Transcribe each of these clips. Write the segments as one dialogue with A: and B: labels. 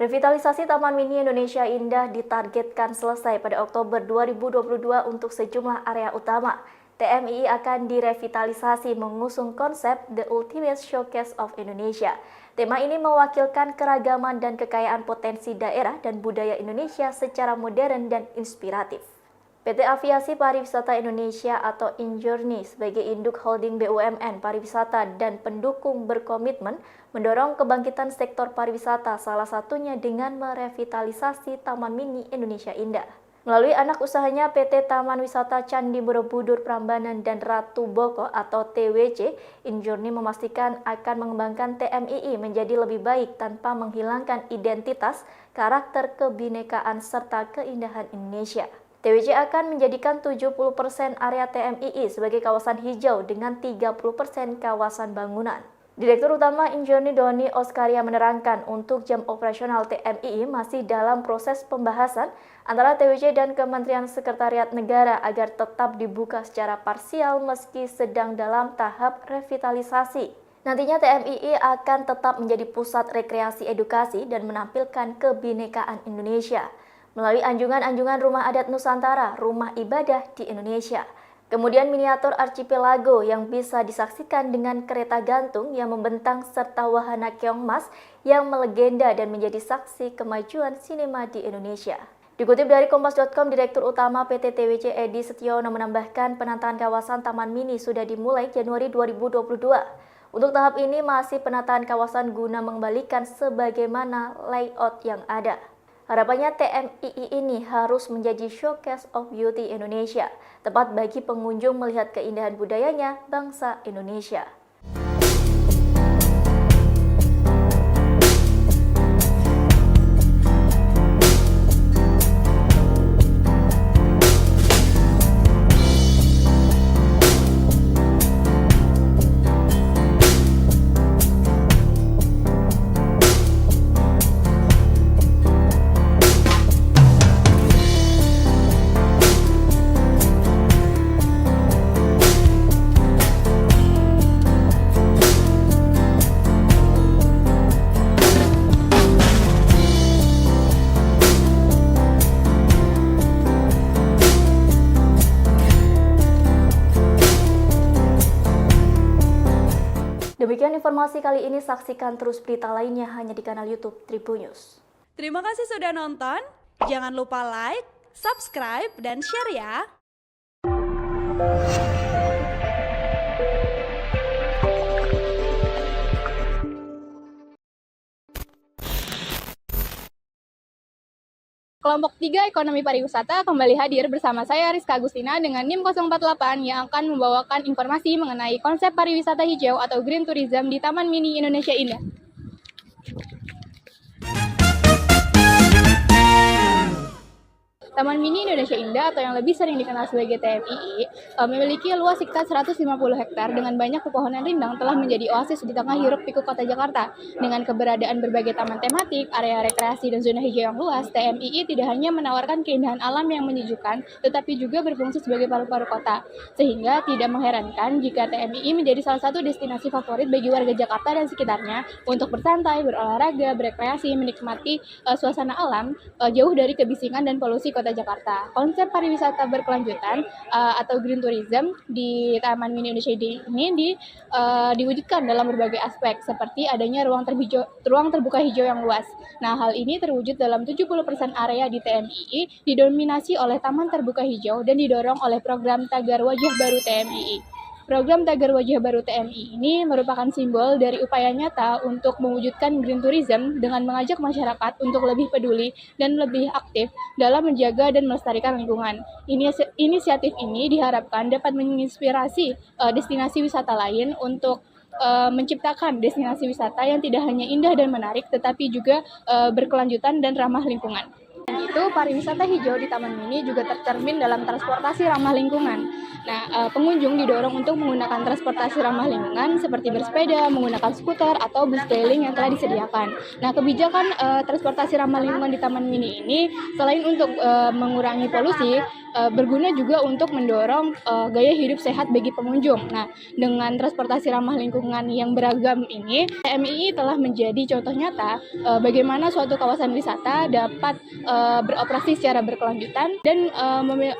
A: Revitalisasi Taman Mini Indonesia Indah ditargetkan selesai pada Oktober 2022 untuk sejumlah area utama. TMII akan direvitalisasi mengusung konsep The Ultimate Showcase of Indonesia. Tema ini mewakilkan keragaman dan kekayaan potensi daerah dan budaya Indonesia secara modern dan inspiratif. PT Aviasi Pariwisata Indonesia atau Injourney sebagai induk holding BUMN pariwisata dan pendukung berkomitmen mendorong kebangkitan sektor pariwisata, salah satunya dengan merevitalisasi Taman Mini Indonesia Indah. Melalui anak usahanya PT Taman Wisata Candi Borobudur Prambanan dan Ratu Boko atau TWC, Injourney memastikan akan mengembangkan TMII menjadi lebih baik tanpa menghilangkan identitas, karakter, kebinekaan, serta keindahan Indonesia. TWC akan menjadikan 70% area TMII sebagai kawasan hijau dengan 30% kawasan bangunan. Direktur Utama Injourney Doni Oskaria menerangkan untuk jam operasional TMII masih dalam proses pembahasan antara TWC dan Kementerian Sekretariat Negara agar tetap dibuka secara parsial meski sedang dalam tahap revitalisasi. Nantinya TMII akan tetap menjadi pusat rekreasi edukasi dan menampilkan kebinekaan Indonesia melalui anjungan-anjungan rumah adat Nusantara, rumah ibadah di Indonesia. Kemudian miniatur archipelago yang bisa disaksikan dengan kereta gantung yang membentang serta wahana keongmas yang melegenda dan menjadi saksi kemajuan sinema di Indonesia. Dikutip dari Kompas.com, Direktur Utama PT TWC Edi Setiono menambahkan penataan kawasan Taman Mini sudah dimulai Januari 2022. Untuk tahap ini masih penataan kawasan guna mengembalikan sebagaimana layout yang ada. Harapannya TMII ini harus menjadi showcase of beauty Indonesia, tepat bagi pengunjung melihat keindahan budayanya bangsa Indonesia. Demikian informasi kali ini, saksikan terus berita lainnya hanya di kanal YouTube Tribunnews.
B: Terima kasih sudah nonton, jangan lupa like, subscribe, dan share ya!
C: Kelompok 3 Ekonomi Pariwisata kembali hadir bersama saya Rizka Agustina dengan NIM 048 yang akan membawakan informasi mengenai konsep pariwisata hijau atau Green Tourism di Taman Mini Indonesia Indah. Taman Mini Indonesia Indah atau yang lebih sering dikenal sebagai TMII memiliki luas sekitar 150 hektar dengan banyak pepohonan rindang telah menjadi oasis di tengah hiruk-pikuk kota Jakarta. Dengan keberadaan berbagai taman tematik, area rekreasi, dan zona hijau yang luas, TMII tidak hanya menawarkan keindahan alam yang menyejukkan, tetapi juga berfungsi sebagai paru-paru kota. Sehingga tidak mengherankan jika TMII menjadi salah satu destinasi favorit bagi warga Jakarta dan sekitarnya untuk bersantai, berolahraga, berekreasi, menikmati suasana alam jauh dari kebisingan dan polusi kota Jakarta. Konsep pariwisata berkelanjutan atau green tourism di Taman Mini Indonesia ini diwujudkan dalam berbagai aspek seperti adanya ruang terbuka hijau yang luas. Nah, hal ini terwujud dalam 70% area di TMII didominasi oleh taman terbuka hijau dan didorong oleh program Tagar Wajah Baru TMII. Program Tagar Wajah Baru TMI ini merupakan simbol dari upaya nyata untuk mewujudkan green tourism dengan mengajak masyarakat untuk lebih peduli dan lebih aktif dalam menjaga dan melestarikan lingkungan. Inisiatif ini diharapkan dapat menginspirasi destinasi wisata lain untuk menciptakan destinasi wisata yang tidak hanya indah dan menarik, tetapi juga berkelanjutan dan ramah lingkungan. Itu pariwisata hijau di Taman Mini juga tercermin dalam transportasi ramah lingkungan. Nah, pengunjung didorong untuk menggunakan transportasi ramah lingkungan seperti bersepeda, menggunakan skuter, atau bus keliling yang telah disediakan. Nah, kebijakan transportasi ramah lingkungan di Taman Mini ini selain untuk mengurangi polusi, berguna juga untuk mendorong gaya hidup sehat bagi pengunjung. Nah, dengan transportasi ramah lingkungan yang beragam ini, TMII telah menjadi contoh nyata bagaimana suatu kawasan wisata dapat beroperasi secara berkelanjutan dan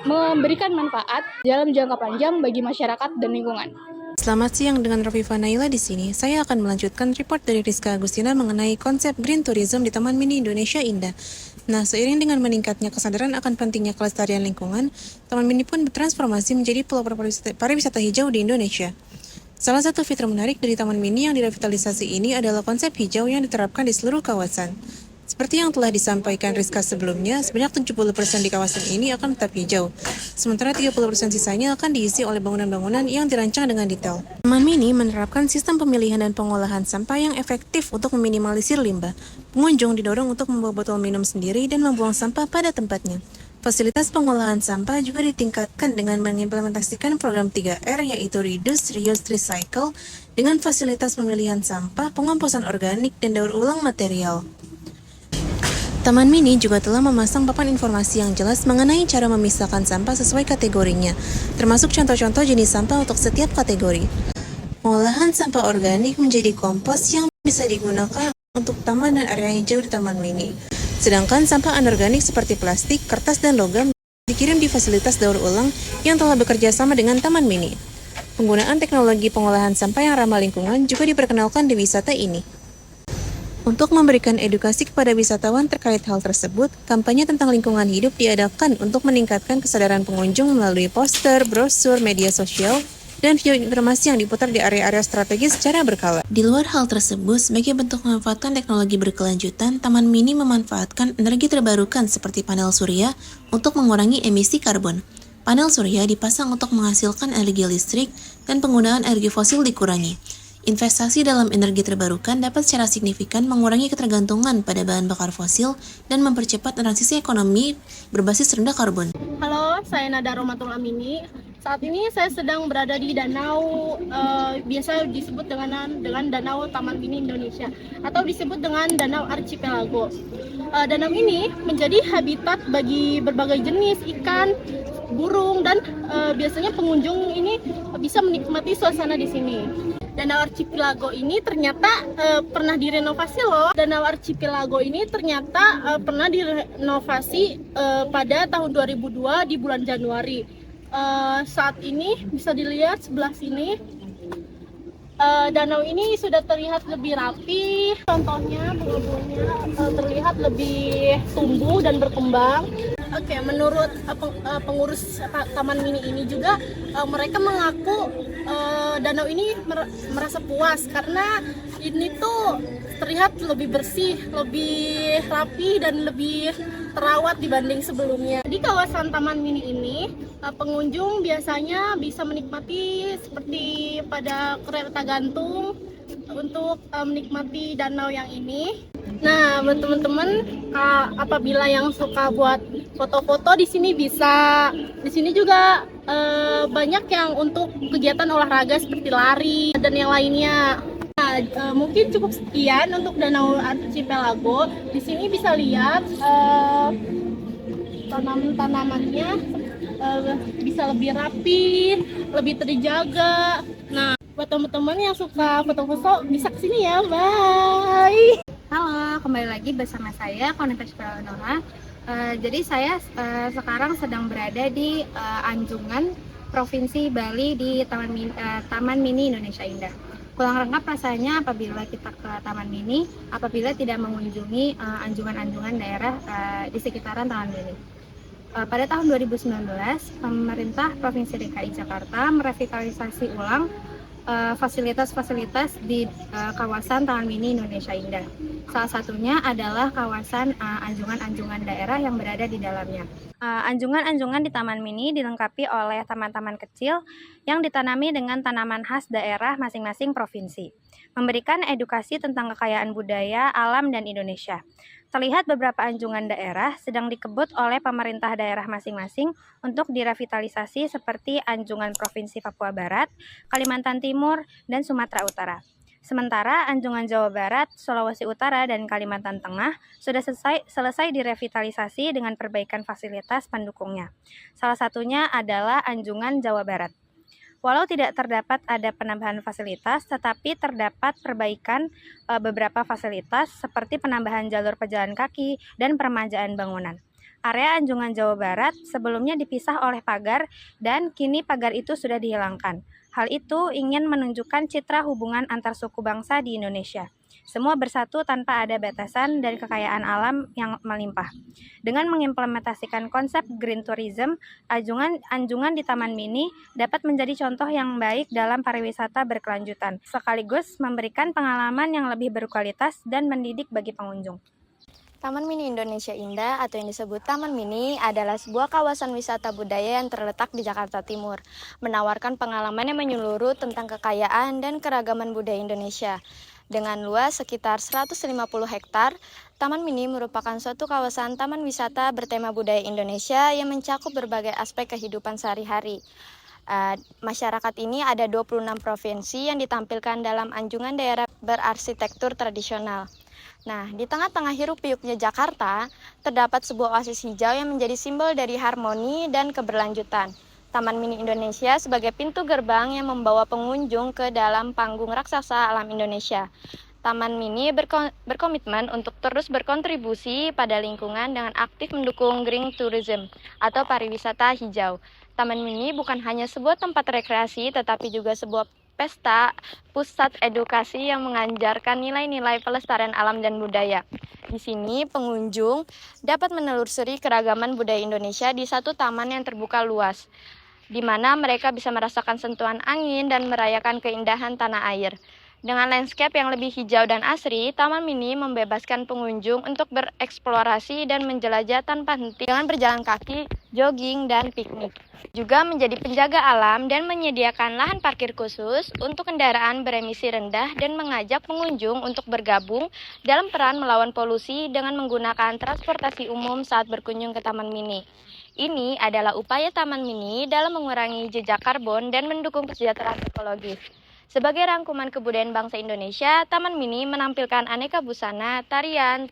C: memberikan manfaat dalam jangka panjang bagi masyarakat dan lingkungan.
D: Selamat siang, dengan Rafifa Naila di sini. Saya akan melanjutkan report dari Rizka Agustina mengenai konsep green tourism di Taman Mini Indonesia Indah. Nah, seiring dengan meningkatnya kesadaran akan pentingnya kelestarian lingkungan, Taman Mini pun bertransformasi menjadi pelopor pariwisata hijau di Indonesia. Salah satu fitur menarik dari Taman Mini yang direvitalisasi ini adalah konsep hijau yang diterapkan di seluruh kawasan. Seperti yang telah disampaikan Rizka sebelumnya, sebanyak 70% di kawasan ini akan tetap hijau, sementara 30% sisanya akan diisi oleh bangunan-bangunan yang dirancang dengan detail. Taman Mini menerapkan sistem pemilihan dan pengolahan sampah yang efektif untuk meminimalisir limbah. Pengunjung didorong untuk membawa botol minum sendiri dan membuang sampah pada tempatnya. Fasilitas pengolahan sampah juga ditingkatkan dengan mengimplementasikan program 3R, yaitu Reduce, Reuse, Recycle, dengan fasilitas pemilihan sampah, pengomposan organik, dan daur ulang material. Taman Mini juga telah memasang papan informasi yang jelas mengenai cara memisahkan sampah sesuai kategorinya, termasuk contoh-contoh jenis sampah untuk setiap kategori. Pengolahan sampah organik menjadi kompos yang bisa digunakan untuk taman dan area hijau di Taman Mini. Sedangkan sampah anorganik seperti plastik, kertas, dan logam dikirim di fasilitas daur ulang yang telah bekerja sama dengan Taman Mini. Penggunaan teknologi pengolahan sampah yang ramah lingkungan juga diperkenalkan di wisata ini. Untuk memberikan edukasi kepada wisatawan terkait hal tersebut, kampanye tentang lingkungan hidup diadakan untuk meningkatkan kesadaran pengunjung melalui poster, brosur, media sosial, dan video informasi yang diputar di area-area strategis secara berkala. Di luar hal tersebut, sebagai bentuk memanfaatkan teknologi berkelanjutan, Taman Mini memanfaatkan energi terbarukan seperti panel surya untuk mengurangi emisi karbon. Panel surya dipasang untuk menghasilkan energi listrik dan penggunaan energi fosil dikurangi. Investasi dalam energi terbarukan dapat secara signifikan mengurangi ketergantungan pada bahan bakar fosil dan mempercepat transisi ekonomi berbasis rendah karbon.
E: Halo, saya Nada Romatul Amini. Saat ini saya sedang berada di danau biasa disebut dengan Danau Taman Mini Indonesia atau disebut dengan Danau Archipelago. Danau ini menjadi habitat bagi berbagai jenis ikan, burung, dan biasanya pengunjung ini bisa menikmati suasana di sini. Danau Archipelago ini ternyata pernah direnovasi loh. Danau Archipelago ini ternyata pernah direnovasi pada tahun 2002 di bulan Januari. Saat ini bisa dilihat sebelah sini, danau ini sudah terlihat lebih rapi. Contohnya bunga-bunganya terlihat lebih tumbuh dan berkembang. Oke, menurut pengurus Taman Mini ini juga mereka mengaku danau ini merasa puas karena ini tuh terlihat lebih bersih, lebih rapi, dan lebih terawat dibanding sebelumnya. Di kawasan Taman Mini ini pengunjung biasanya bisa menikmati seperti pada kereta gantung untuk menikmati danau yang ini. Nah, buat teman-teman apabila yang suka buat foto-foto di sini bisa. Di sini juga banyak yang untuk kegiatan olahraga seperti lari dan yang lainnya. Nah, mungkin cukup sekian untuk Danau Archipelago. Di sini bisa lihat tanaman-tanamannya bisa lebih rapi, lebih terjaga. Nah, buat teman-teman yang suka foto-foto bisa kesini ya. Bye.
F: Halo, kembali lagi bersama saya Konektas Prawanora. Jadi saya sekarang sedang berada di Anjungan, Provinsi Bali di Taman Mini Indonesia Indah. Kurang lengkap rasanya apabila kita ke Taman Mini, apabila tidak mengunjungi anjungan-anjungan daerah di sekitaran Taman Mini. Pada tahun 2019, pemerintah Provinsi DKI Jakarta merevitalisasi ulang fasilitas-fasilitas di kawasan Taman Mini Indonesia Indah. Salah satunya adalah kawasan anjungan-anjungan daerah yang berada di dalamnya. Anjungan-anjungan di Taman Mini dilengkapi oleh taman-taman kecil yang ditanami dengan tanaman khas daerah masing-masing provinsi, memberikan edukasi tentang kekayaan budaya, alam, dan Indonesia. Terlihat beberapa anjungan daerah sedang dikebut oleh pemerintah daerah masing-masing untuk direvitalisasi seperti Anjungan Provinsi Papua Barat, Kalimantan Timur, dan Sumatera Utara. Sementara Anjungan Jawa Barat, Sulawesi Utara, dan Kalimantan Tengah sudah selesai direvitalisasi dengan perbaikan fasilitas pendukungnya. Salah satunya adalah Anjungan Jawa Barat. Walau tidak terdapat ada penambahan fasilitas, tetapi terdapat perbaikan beberapa fasilitas seperti penambahan jalur pejalan kaki dan peremajaan bangunan. Area Anjungan Jawa Barat sebelumnya dipisah oleh pagar dan kini pagar itu sudah dihilangkan. Hal itu ingin menunjukkan citra hubungan antar suku bangsa di Indonesia. Semua bersatu tanpa ada batasan dan kekayaan alam yang melimpah. Dengan mengimplementasikan konsep Green Tourism, anjungan di Taman Mini dapat menjadi contoh yang baik dalam pariwisata berkelanjutan, sekaligus memberikan pengalaman yang lebih berkualitas dan mendidik bagi pengunjung.
G: Taman Mini Indonesia Indah atau yang disebut Taman Mini adalah sebuah kawasan wisata budaya yang terletak di Jakarta Timur, menawarkan pengalaman yang menyeluruh tentang kekayaan dan keragaman budaya Indonesia. Dengan luas sekitar 150 hektar, Taman Mini merupakan suatu kawasan taman wisata bertema budaya Indonesia yang mencakup berbagai aspek kehidupan sehari-hari. Masyarakat ini ada 26 provinsi yang ditampilkan dalam anjungan daerah berarsitektur tradisional. Nah, di tengah-tengah hiruk-pikuknya Jakarta, terdapat sebuah oasis hijau yang menjadi simbol dari harmoni dan keberlanjutan. Taman Mini Indonesia sebagai pintu gerbang yang membawa pengunjung ke dalam panggung raksasa alam Indonesia. Taman Mini berkomitmen untuk terus berkontribusi pada lingkungan dengan aktif mendukung Green Tourism atau pariwisata hijau. Taman Mini bukan hanya sebuah tempat rekreasi, tetapi juga sebuah pesta pusat edukasi yang mengajarkan nilai-nilai pelestarian alam dan budaya. Di sini pengunjung dapat menelusuri keragaman budaya Indonesia di satu taman yang terbuka luas, di mana mereka bisa merasakan sentuhan angin dan merayakan keindahan tanah air. Dengan landscape yang lebih hijau dan asri, Taman Mini membebaskan pengunjung untuk bereksplorasi dan menjelajah tanpa henti dengan berjalan kaki, jogging, dan piknik. Juga menjadi penjaga alam dan menyediakan lahan parkir khusus untuk kendaraan beremisi rendah dan mengajak pengunjung untuk bergabung dalam peran melawan polusi dengan menggunakan transportasi umum saat berkunjung ke Taman Mini. Ini adalah upaya Taman Mini dalam mengurangi jejak karbon dan mendukung kesejahteraan ekologis. Sebagai rangkuman kebudayaan bangsa Indonesia, Taman Mini menampilkan aneka busana, tarian,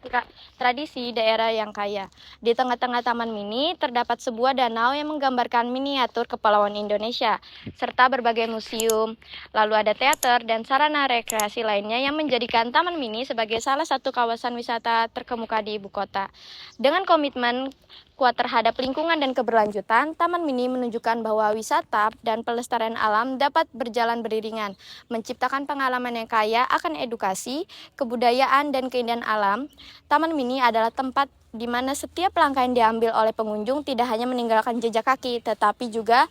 G: tradisi daerah yang kaya. Di tengah-tengah Taman Mini terdapat sebuah danau yang menggambarkan miniatur kepulauan Indonesia, serta berbagai museum. Lalu ada teater dan sarana rekreasi lainnya yang menjadikan Taman Mini sebagai salah satu kawasan wisata terkemuka di ibu kota. Dengan komitmen kuat terhadap lingkungan dan keberlanjutan, Taman Mini menunjukkan bahwa wisata dan pelestarian alam dapat berjalan beriringan, menciptakan pengalaman yang kaya akan edukasi, kebudayaan, dan keindahan alam. Taman Mini adalah tempat di mana setiap langkah yang diambil oleh pengunjung tidak hanya meninggalkan jejak kaki, tetapi juga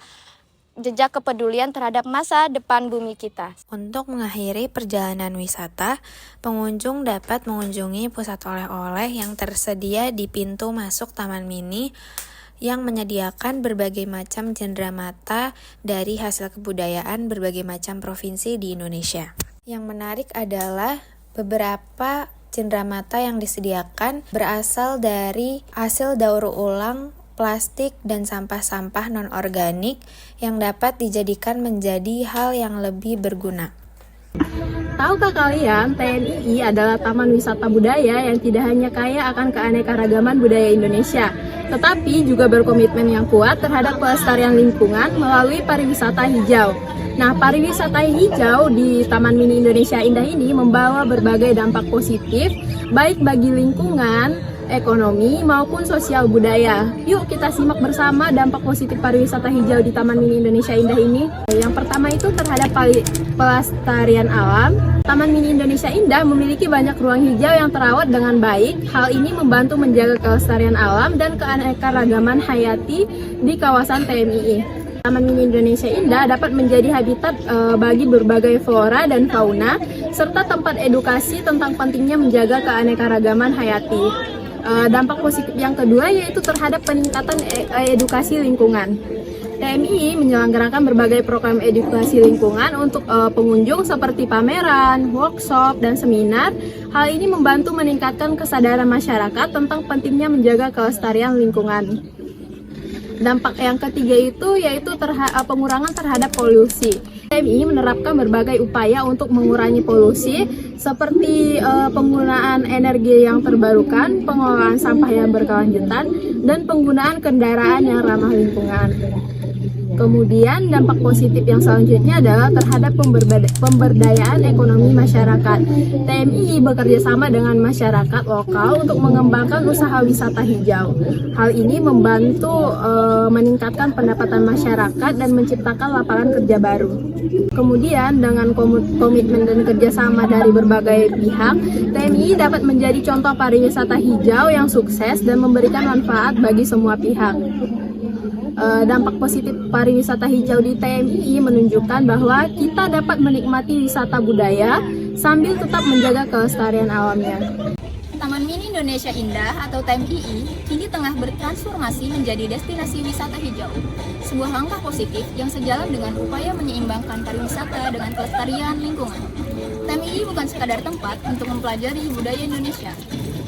G: jejak kepedulian terhadap masa depan bumi kita.
H: Untuk mengakhiri perjalanan wisata, pengunjung dapat mengunjungi pusat oleh-oleh yang tersedia di pintu masuk Taman Mini yang menyediakan berbagai macam cenderamata dari hasil kebudayaan berbagai macam provinsi di Indonesia. Yang menarik adalah beberapa cenderamata yang disediakan berasal dari hasil daur ulang plastik dan sampah-sampah non-organik yang dapat dijadikan menjadi hal yang lebih berguna.
E: Tahukah kalian, TMII adalah taman wisata budaya yang tidak hanya kaya akan keanekaragaman budaya Indonesia, tetapi juga berkomitmen yang kuat terhadap pelestarian lingkungan melalui pariwisata hijau. Nah, pariwisata hijau di Taman Mini Indonesia Indah ini membawa berbagai dampak positif, baik bagi lingkungan, ekonomi, maupun sosial budaya. Yuk kita simak bersama dampak positif pariwisata hijau di Taman Mini Indonesia Indah ini. Yang pertama itu terhadap pelestarian alam. Taman Mini Indonesia Indah memiliki banyak ruang hijau yang terawat dengan baik. Hal ini membantu menjaga kelestarian alam dan keanekaragaman hayati di kawasan TMII. Taman Mini Indonesia Indah dapat menjadi habitat bagi berbagai flora dan fauna, serta tempat edukasi tentang pentingnya menjaga keanekaragaman hayati. Dampak positif yang kedua yaitu terhadap peningkatan edukasi lingkungan. TMII menyelenggarakan berbagai program edukasi lingkungan untuk pengunjung seperti pameran, workshop, dan seminar. Hal ini membantu meningkatkan kesadaran masyarakat tentang pentingnya menjaga kelestarian lingkungan. Dampak yang ketiga itu yaitu pengurangan terhadap polusi. TMII menerapkan berbagai upaya untuk mengurangi polusi seperti penggunaan energi yang terbarukan, pengelolaan sampah yang berkelanjutan, dan penggunaan kendaraan yang ramah lingkungan. Kemudian dampak positif yang selanjutnya adalah terhadap pemberdayaan ekonomi masyarakat. TMII bekerja sama dengan masyarakat lokal untuk mengembangkan usaha wisata hijau. Hal ini membantu meningkatkan pendapatan masyarakat dan menciptakan lapangan kerja baru. Kemudian dengan komitmen dan kerjasama dari berbagai pihak, TMII dapat menjadi contoh pariwisata hijau yang sukses dan memberikan manfaat bagi semua pihak. Dampak positif pariwisata hijau di TMII menunjukkan bahwa kita dapat menikmati wisata budaya sambil tetap menjaga kelestarian alamnya.
C: Taman Mini Indonesia Indah atau TMII kini tengah bertransformasi menjadi destinasi wisata hijau. Sebuah langkah positif yang sejalan dengan upaya menyeimbangkan pariwisata dengan kelestarian lingkungan. TMII bukan sekadar tempat untuk mempelajari budaya Indonesia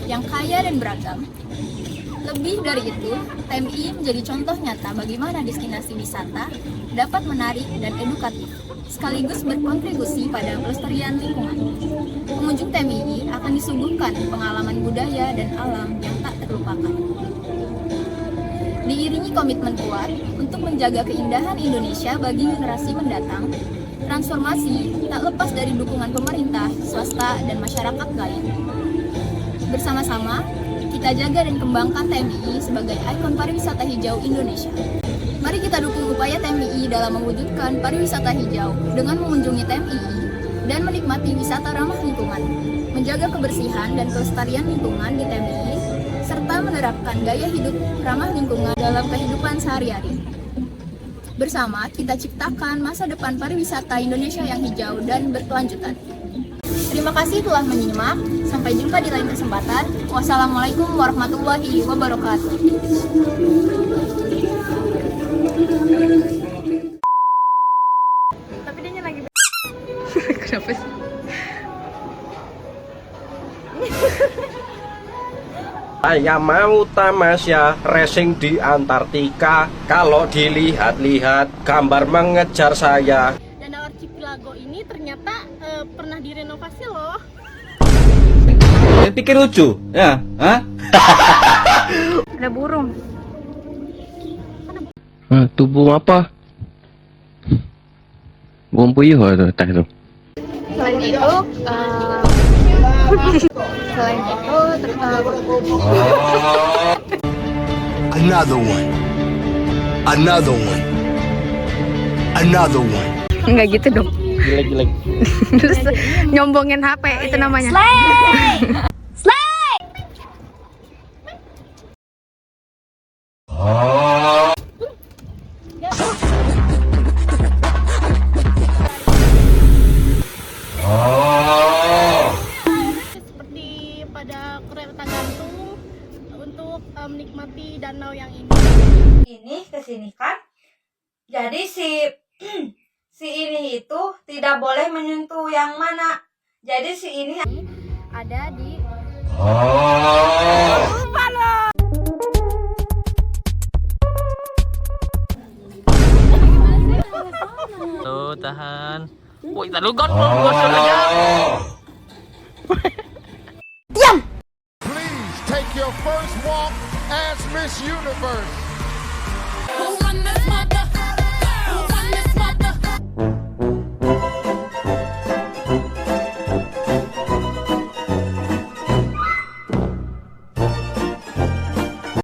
C: yang kaya dan beragam. Lebih dari itu, TMII menjadi contoh nyata bagaimana destinasi wisata dapat menarik dan edukatif, sekaligus berkontribusi pada pelestarian lingkungan. Pengunjung TMII akan disuguhkan pengalaman budaya dan alam yang tak terlupakan. Diiringi komitmen kuat untuk menjaga keindahan Indonesia bagi generasi mendatang, transformasi tak lepas dari dukungan pemerintah, swasta, dan masyarakat lain. Bersama-sama, kita jaga dan kembangkan TMII sebagai ikon pariwisata hijau Indonesia. Mari kita dukung upaya TMII dalam mewujudkan pariwisata hijau dengan mengunjungi TMII dan menikmati wisata ramah lingkungan, menjaga kebersihan dan kelestarian lingkungan di TMII, serta menerapkan gaya hidup ramah lingkungan dalam kehidupan sehari-hari. Bersama, kita ciptakan masa depan pariwisata Indonesia yang hijau dan berkelanjutan. Terima kasih telah menyimak. Sampai jumpa di lain kesempatan. Wassalamualaikum warahmatullahi wabarakatuh.
F: Tapi dia lagi
D: Kenapa sih?
I: Saya mau tamasya racing di Antartika. Kalau dilihat-lihat gambar mengejar saya.
E: Danau Archipelago ini ternyata pernah direnovasi loh.
J: Pikir lucu, ya? Hah?
F: ada burung.
K: Tubuh apa? Burung puyuh atau tak tu?
F: Selain itu,
L: Another one. Another one. Another one.
F: Enggak gitu dong.
J: Jelek-jelek.
F: Terus nyombongin HP itu namanya.
E: Seperti pada kereta gantung untuk menikmati danau yang ini.
M: Ini kesini kan, jadi si ini itu tidak boleh menyentuh yang mana. Jadi si ini
F: ada di
J: Tuh, tahan. Woi, tahu gosok aja.
L: Please take your first walk as Miss Universe.
B: Who run this